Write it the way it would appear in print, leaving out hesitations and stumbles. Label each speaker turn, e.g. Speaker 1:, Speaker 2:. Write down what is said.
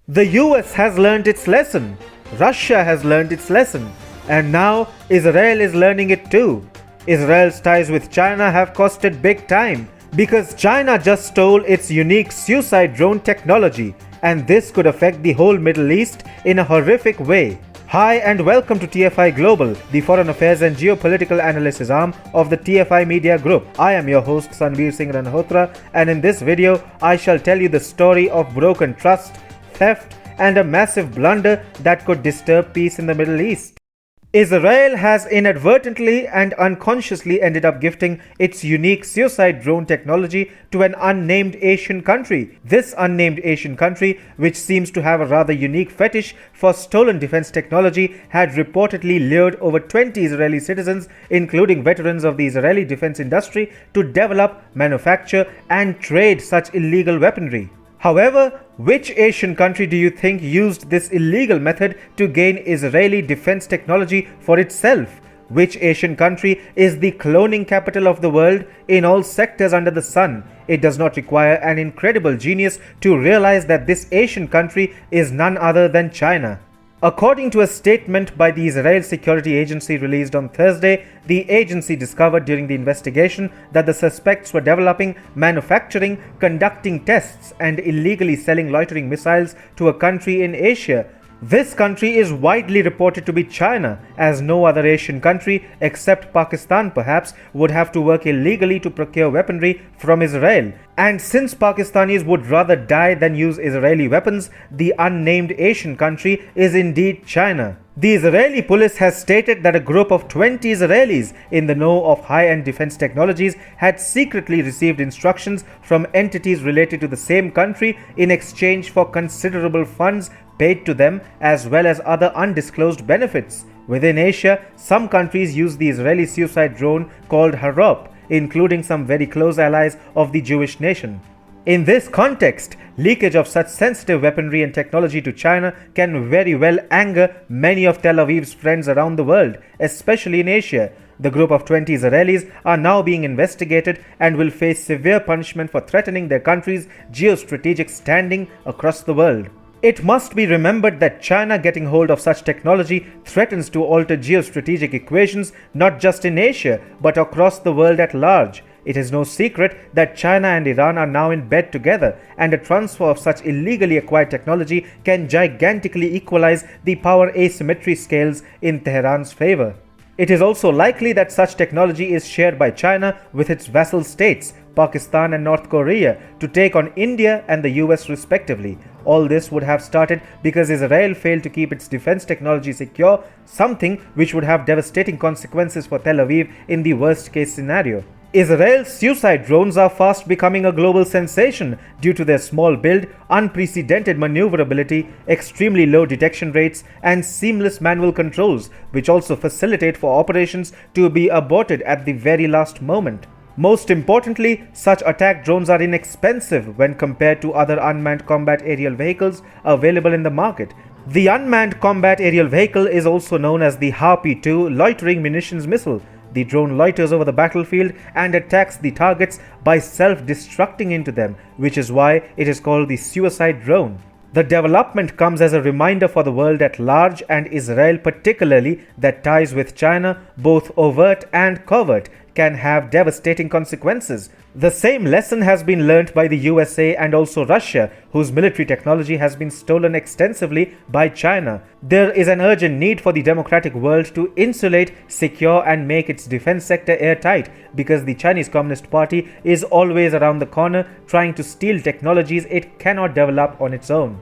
Speaker 1: The US has learned its lesson, Russia has learned its lesson, and now Israel is learning it too. Israel's ties with China have costed big time because China just stole its unique suicide drone technology, and this could affect the whole Middle East in a horrific way. Hi and welcome to TFI Global, the foreign affairs and geopolitical analysis arm of the TFI Media Group. I am your host Sanveer Singh Ranhotra, and in this video I shall tell you the story of broken trust, theft, and a massive blunder that could disturb peace in the Middle East. Israel has inadvertently and unconsciously ended up gifting its unique suicide drone technology to an unnamed Asian country. This unnamed Asian country, which seems to have a rather unique fetish for stolen defense technology, had reportedly lured over 20 Israeli citizens, including veterans of the Israeli defense industry, to develop, manufacture, and trade such illegal weaponry. However, which Asian country do you think used this illegal method to gain Israeli defense technology for itself? Which Asian country is the cloning capital of the world in all sectors under the sun? It does not require an incredible genius to realize that this Asian country is none other than China. According to a statement by the Israel Security Agency released on Thursday, the agency discovered during the investigation that the suspects were developing, manufacturing, conducting tests, and illegally selling loitering missiles to a country in Asia. This country is widely reported to be China, as no other Asian country, except Pakistan perhaps, would have to work illegally to procure weaponry from Israel. And since Pakistanis would rather die than use Israeli weapons, the unnamed Asian country is indeed China. The Israeli police has stated that a group of 20 Israelis in the know of high-end defense technologies had secretly received instructions from entities related to the same country in exchange for considerable funds paid to them, as well as other undisclosed benefits. Within Asia, some countries use the Israeli suicide drone called Harop, including some very close allies of the Jewish nation. In this context, leakage of such sensitive weaponry and technology to China can very well anger many of Tel Aviv's friends around the world, especially in Asia. The group of 20 Israelis are now being investigated and will face severe punishment for threatening their country's geostrategic standing across the world. It must be remembered that China getting hold of such technology threatens to alter geostrategic equations not just in Asia but across the world at large. It is no secret that China and Iran are now in bed together, and a transfer of such illegally acquired technology can gigantically equalize the power asymmetry scales in Tehran's favor. It is also likely that such technology is shared by China with its vassal states, Pakistan and North Korea, to take on India and the US respectively. All this would have started because Israel failed to keep its defense technology secure, something which would have devastating consequences for Tel Aviv in the worst case scenario. Israel's suicide drones are fast becoming a global sensation due to their small build, unprecedented maneuverability, extremely low detection rates, and seamless manual controls, which also facilitate for operations to be aborted at the very last moment. Most importantly, such attack drones are inexpensive when compared to other unmanned combat aerial vehicles available in the market. The unmanned combat aerial vehicle is also known as the Harpy-2 loitering munitions missile. The drone loiters over the battlefield and attacks the targets by self-destructing into them, which is why it is called the suicide drone. The development comes as a reminder for the world at large, and Israel particularly, that ties with China, both overt and covert, can have devastating consequences. The same lesson has been learnt by the USA and also Russia, whose military technology has been stolen extensively by China. There is an urgent need for the democratic world to insulate, secure, and make its defense sector airtight, because the Chinese Communist Party is always around the corner trying to steal technologies it cannot develop on its own.